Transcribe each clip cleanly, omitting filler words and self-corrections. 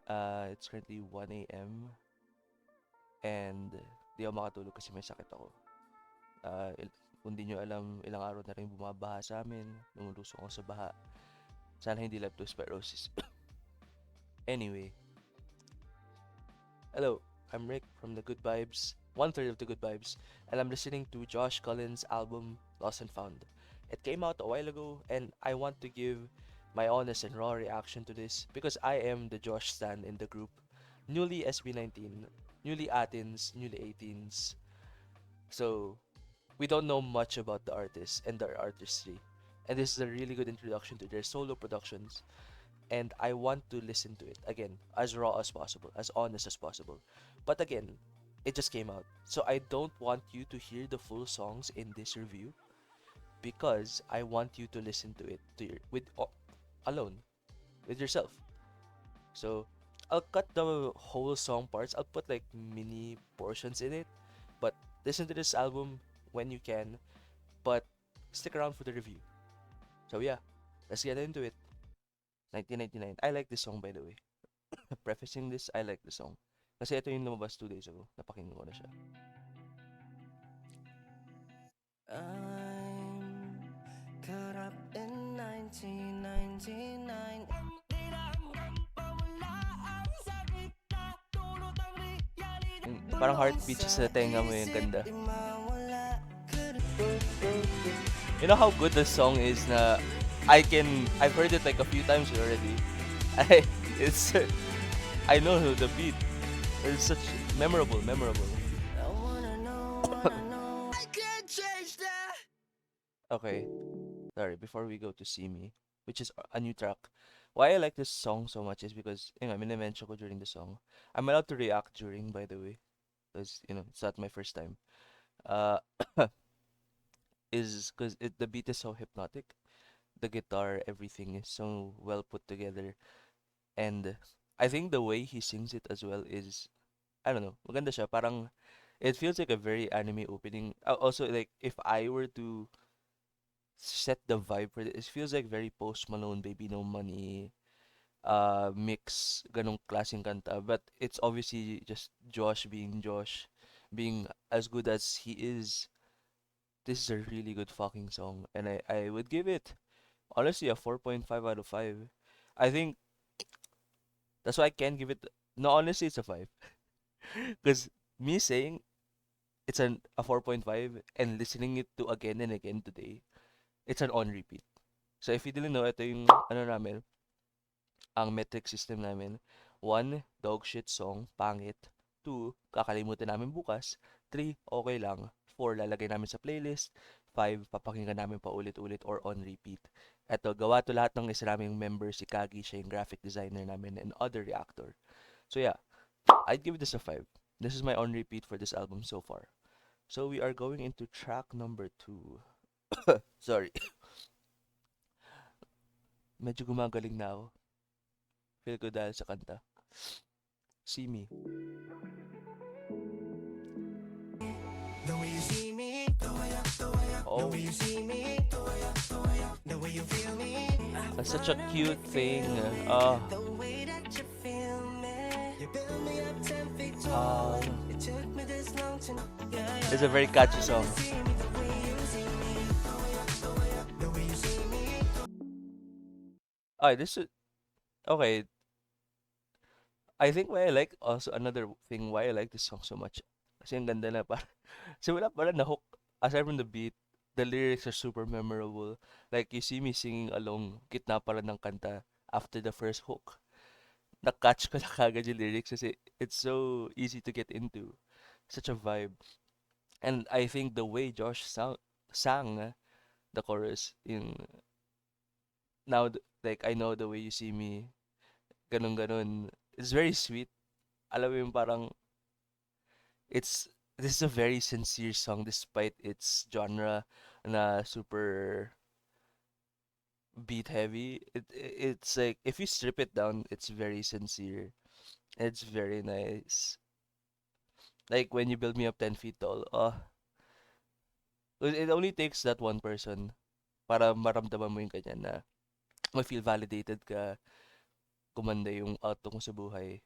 It's currently 1 a.m. and di ako makatulog kasi may sakit ako. Kung di nyo alam, ilang araw na rin bumabaha sa amin, lumulusong ako sa baha. Sana hindi leptospirosis. Anyway, hello, I'm Rick from the Good Vibes, one third of the Good Vibes, and I'm listening to Josh Cullen's album Lost and Found. It came out a while ago, and I want to give my honest and raw reaction to this because I am the Josh stan in the group. Newly SB19, newly Athens, newly 18s. So, we don't know much about the artist and their artistry. And this is a really good introduction to their solo productions. And I want to listen to it again, as raw as possible, as honest as possible. But again, it just came out. So I don't want you to hear the full songs in this review because I want you to listen to it alone with yourself. So I'll cut the whole song parts. I'll put like mini portions in it, but listen to this album when you can, but stick around for the review. So yeah, let's get into it. 1999. I like this song by the way. Prefacing this, I like the song. Kasi ito yung lumabas 2 days ago. Napakinggan ko na siya. I'm caught up in 1999. Parang heartbeat siya sa tenga mo yung ganda. You know how good the song is na I've heard it like a few times already. It's I know the beat. It's such memorable. Okay, sorry, before we go to See Me, which is a new track, why I like this song so much is because, minimension ko during the song. I'm allowed to react during, by the way, because, it's not my first time. Uh, is because the beat is so hypnotic. The guitar, everything is so well put together. And I think the way he sings it as well is, I don't know, maganda siya. Parang, it feels like a very anime opening. Also, like, if I were to set the vibe for this, it feels like very Post Malone, Baby No Money, mix, ganong klaseng kanta. But it's obviously just Josh, being as good as he is. This is a really good fucking song, and I would give it, honestly, a 4.5 out of 5. I think that's why I can give it, no, honestly, it's a 5. Because me saying a 4.5 and listening it to again and again today, it's an on repeat. So if you didn't know, ito yung ano namin, ang metric system namin. 1, dog shit song, pangit. 2, kakalimutan namin bukas. 3, okay lang. 4, lalagay namin sa playlist. 5, papakinggan namin pa ulit-ulit or on repeat. Eto, gawa to lahat ng isa naming member, si Kagi, siya yung graphic designer namin, and other reactor. So yeah, I'd give this a 5. This is my on repeat for this album so far. So we are going into track number 2. Sorry, medyo gumagaling na ako. Feel ko dahil sa kanta. See Me. The way you see me, Oh, you see me, the way you feel me, that's such a cute thing. Uh, the way that you feel me. You build me up 10 feet uh, tall. It took me this long to know. Yeah, it's a very catchy song. see me the way you see me, the way you see me. Okay, this is okay. I think why I like also another thing why I like this song so much. Kasi ang ganda na para simula pa lang na hook. Aside from the beat, the lyrics are super memorable. Like you see me singing along gitna pa lang ng kanta after the first hook. Na-catch ko na kagad yung lyrics kasi it's so easy to get into. Such a vibe. And I think the way sang the chorus in like I know the way you see me, ganun. It's very sweet. Alam mo yung parang it's this is a very sincere song despite its genre na super beat heavy. It's like if you strip it down, it's very sincere. It's very nice. Like when you build me up 10 feet tall. It only takes that one person para maramdaman mo yung ganyan na ma-feel validated ka. kumanda yung outlook mo sa buhay.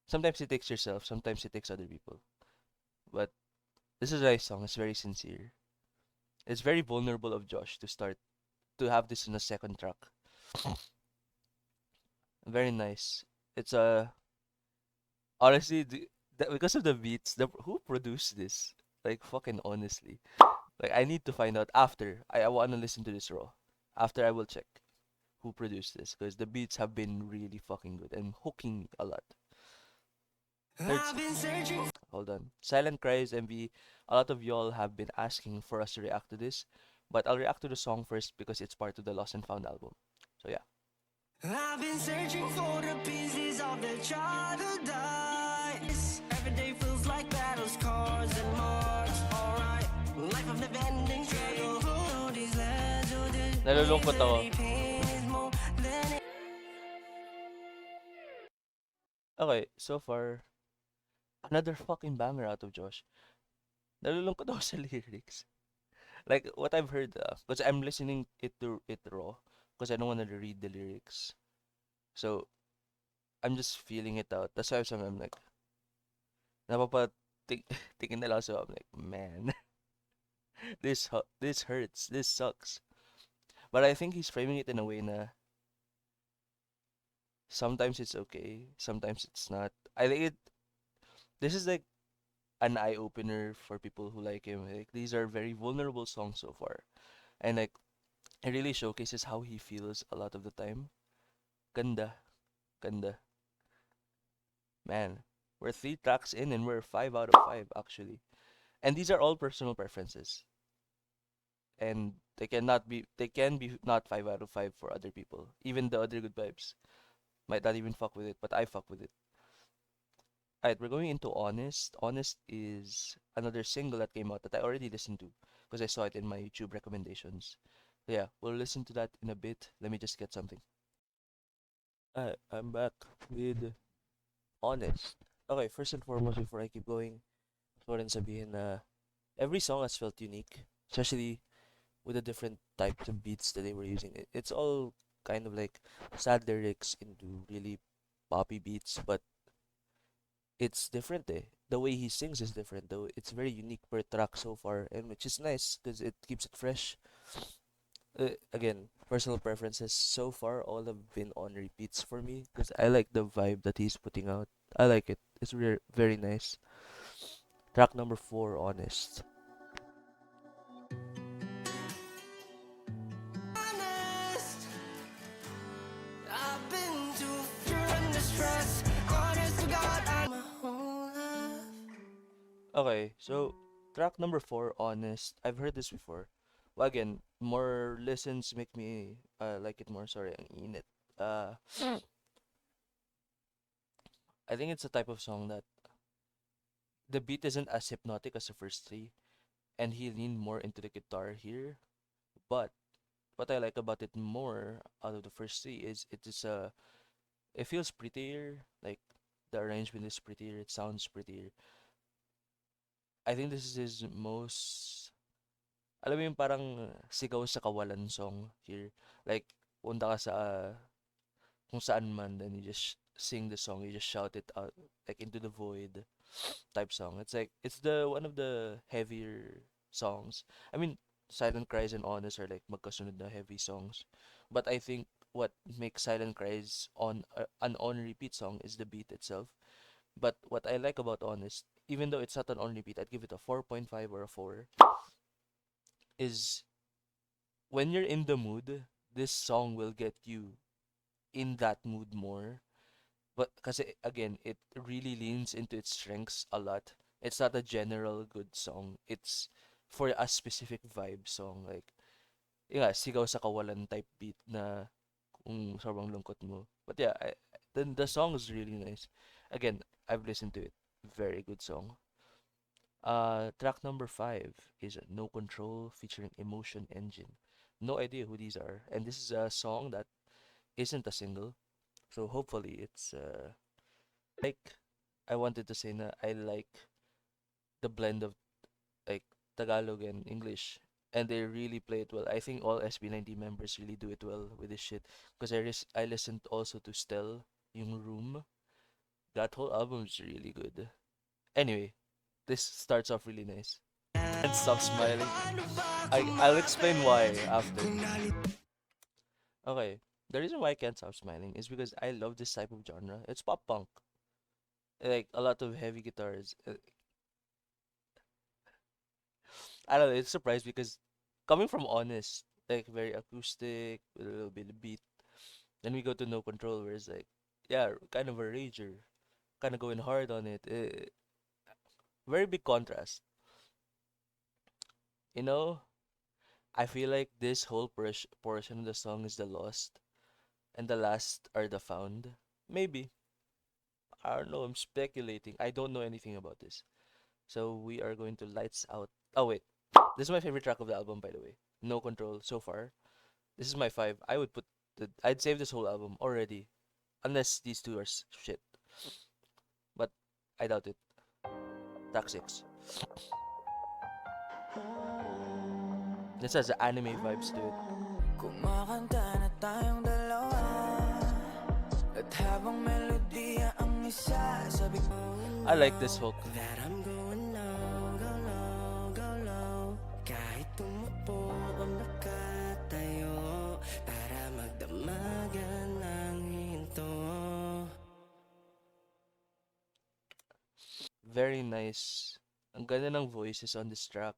Sometimes it takes yourself, sometimes it takes other people. But this is a nice song. It's very sincere. It's very vulnerable of Josh to start to have this in a second track. Very nice. It's a honestly because of the beats, who produced this? Like fucking honestly, like I need to find out after. I want to listen to this raw. After I will check who produced this because the beats have been really fucking good and hooking me a lot. Third, I've been searching. hold on. Silent Cries MV. A lot of y'all have been asking for us to react to this, but I'll react to the song first because it's part of the Lost and Found album. So yeah. I've been searching for the pieces of the childhood dice. Every day feels like battles, scars and marks. Alright, life of never ending struggle. All these lands, all this Nalulungkot ako. misery, pain is more than Okay, so far, another fucking banger out of Josh. Nalulungkot ako sa lyrics. Like what I've heard, because I'm listening it raw, because I don't want to read the lyrics. So I'm just feeling it out. That's why I'm like, napapatik tingin na lang so I'm like, man, this hurts, this sucks. But I think he's framing it in a way na sometimes it's okay, sometimes it's not. I think this is like an eye opener for people who like him. Like these are very vulnerable songs so far, and like it really showcases how he feels a lot of the time. Ganda, ganda, man. We're three tracks in and we're 5 out of 5 actually. And these are all personal preferences. And they can be not 5 out of 5 for other people. Even the other good vibes might not even fuck with it, but I fuck with it. Alright, we're going into Honest. Honest is another single that came out that I already listened to because I saw it in my YouTube recommendations. So yeah, we'll listen to that in a bit. Let me just get something. Alright, I'm back with Honest. Okay, first and foremost, before I keep going, gusto ko rin sabihin na every song has felt unique, especially with the different types of beats that they were using. It's all kind of like sad lyrics into really poppy beats, but it's different eh. The way he sings is different though. It's very unique per track so far, and which is nice because it keeps it fresh. Again, personal preferences so far all have been on repeats for me because I like the vibe that he's putting out. I like it. It's very nice. Track number 4, Honest. honest. I've been too pure under stress. Honest to God, I'm my whole life. Okay, so track number 4, Honest. I've heard this before. Well, again, more listens make me like it more. Sorry, ang init. Uh, I think it's a type of song that the beat isn't as hypnotic as the first three, and he leaned more into the guitar here. But what I like about it more out of the first three is it feels prettier. Like the arrangement is prettier. It sounds prettier. I think this is his most alam mo yung parang sigaw sa kawalan song here. Like, punta ka sa kung saan man, then you just sing the song, you just shout it out, like into the void type song. It's like, it's the one of the heavier songs. I mean, Silent Cries and Honest are like magkasunod na heavy songs. But I think what makes Silent Cries an on repeat song is the beat itself. But what I like about Honest, even though it's not an on repeat, I'd give it a 4.5 or a 4, is when you're in the mood, this song will get you in that mood more. But kasi again, it really leans into its strengths a lot. It's not a general good song. It's for a specific vibe song. Like, yeah, sigaw sa kawalan type beat na kung sobrang lungkot mo. But yeah, the song is really nice. Again, I've listened to it. Very good song. Track number 5 is No Control featuring Emotion Engine. No idea who these are. And this is a song that isn't a single. So hopefully it's like I wanted to say na I like the blend of like Tagalog and English. and they really play it well. I think all SB19 members really do it well with this shit. Because I listened also to Stell, yung Room. That whole album is really good. Anyway, this starts off really nice. And stop smiling. I'll explain why after. Okay, the reason why I can't stop smiling is because I love this type of genre. It's pop punk, like a lot of heavy guitars. I don't know. It's surprised because coming from Honest, like very acoustic with a little bit of beat. Then we go to No Control, where it's like, yeah, kind of a rager, kind of going hard on it. Very big contrast. You know, I feel like this whole portion of the song is the lost, and the last are the found. Maybe. I don't know. I'm speculating. I don't know anything about this. So we are going to Lights Out. Oh, wait. This is my favorite track of the album, by the way. No Control so far. This is my five. I'd save this whole album already, unless these two are shit. But I doubt it. Track 6. This has anime vibes to it. Kumakanta na tayong dalawa at habang melodiya ang isa sabi ko I like this hook. that I'm going low, go low, go low kahit tumupo o nakatayo para magdamagan ng hinto. Very nice. Ang ganda ng voices on this track.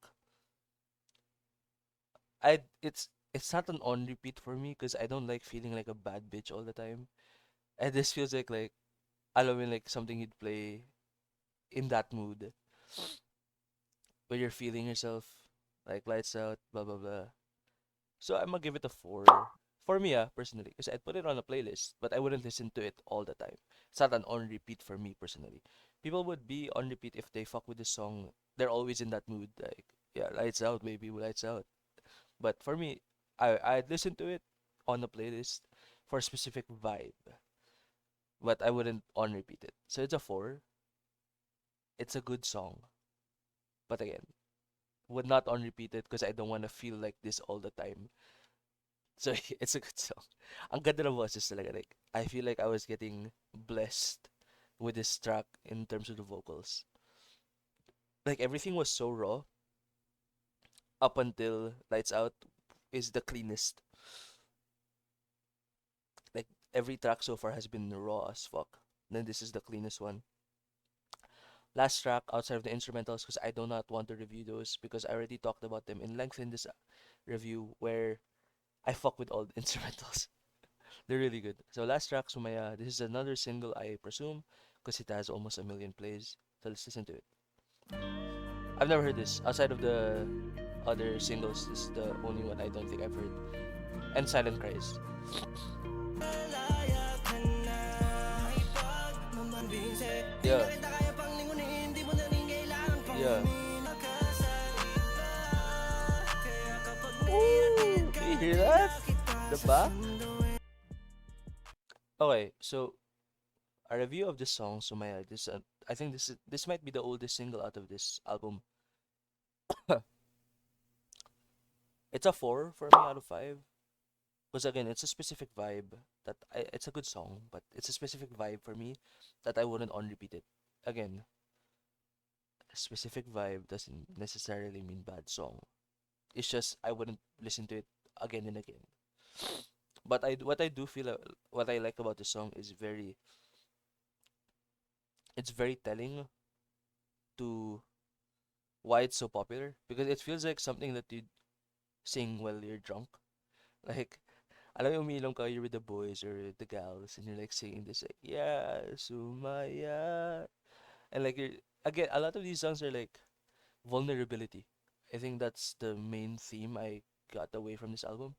It's not an on repeat for me because I don't like feeling like a bad bitch all the time. And this feels like alam mo like something you'd play in that mood where you're feeling yourself like lights out, blah blah blah. So I'm gonna give it a 4. For me, personally, because I'd put it on a playlist, but I wouldn't listen to it all the time. It's not an on repeat for me personally. People would be on repeat if they fuck with the song. They're always in that mood, like yeah, lights out, baby, lights out. But for me, I'd listen to it on a playlist for a specific vibe, but I wouldn't on repeat it. So it's a 4. It's a good song, but again, would not on repeat it because I don't want to feel like this all the time. So it's a good song. Ang ganda ng boses talaga. Like, I feel like I was getting blessed with this track in terms of the vocals. Like, everything was so raw up until Lights Out is the cleanest. Like, every track so far has been raw as fuck. Then this is the cleanest one. Last track outside of the instrumentals because I do not want to review those because I already talked about them in length in this review where I fuck with all the instrumentals. They're really good. So last track, Sumaya. This is another single, I presume, because it has almost a million plays. So let's listen to it. I've never heard this. Outside of the other singles, this is the only one I don't think I've heard. And Silent Cries. Yeah. Yeah. Ooh, do you hear that? The back? Okay, so a review of this song, Sumaya. I think this might be the oldest single out of this album. It's a 4 for me out of 5. Because again, it's a specific vibe it's a good song, but it's a specific vibe for me that I wouldn't on repeat it. Again, a specific vibe doesn't necessarily mean bad song. It's just I wouldn't listen to it again and again. But what I do feel what I like about the song is it's very telling to why it's so popular because it feels like something that you sing while you're drunk. Like alam mo, umiinom ka, you're with the boys or the gals, and you're like singing this, like, yeah, Sumaya. And like, again, a lot of these songs are like vulnerability. I think that's the main theme I got away from this album.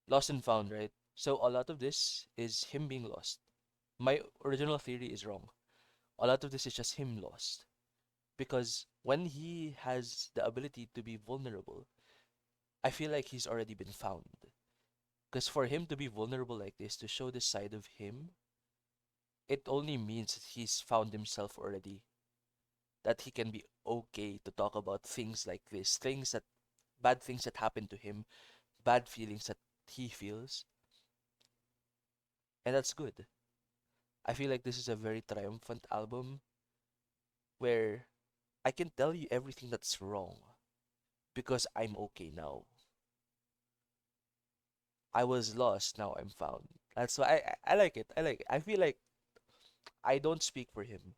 Lost and found, right? So a lot of this is him being lost. My original theory is wrong. A lot of this is just him lost. Because when he has the ability to be vulnerable, I feel like he's already been found. Because for him to be vulnerable like this, to show this side of him, it only means he's found himself already. that he can be okay to talk about things like this, things that bad things that happen to him, bad feelings that he feels, and that's good. I feel like this is a very triumphant album where I can tell you everything that's wrong because I'm okay now. I was lost, now I'm found. That's why I like it. I like it. I feel like I don't speak for him,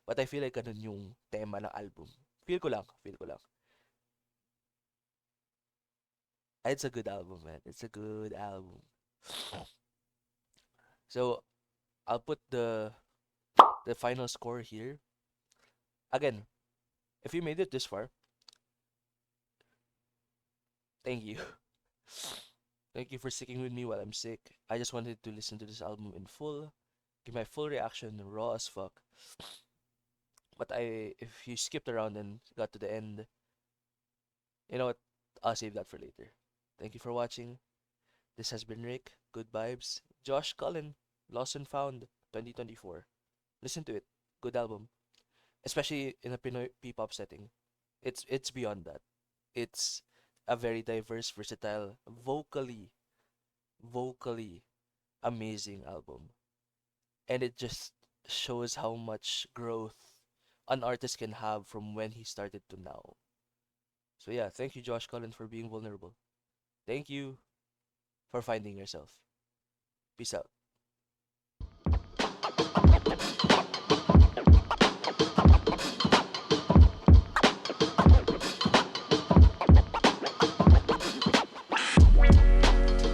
but I feel like ganun yung tema ng album. Feel ko lang. It's a good album, man. It's a good album. So I'll put the final score here. Again, if you made it this far, thank you. Thank you for sticking with me while I'm sick. I just wanted to listen to this album in full, give my full reaction, raw as fuck. But if you skipped around and got to the end, you know what? I'll save that for later. Thank you for watching. This has been Rick. Good vibes. Josh Cullen, Lost and Found, 2024. Listen to it. Good album, especially in a Pinoy P-pop setting. It's beyond that. It's a very diverse, versatile, vocally amazing album. And it just shows how much growth an artist can have from when he started to now. So yeah, thank you Josh Cullen for being vulnerable. Thank you for finding yourself. Peace out.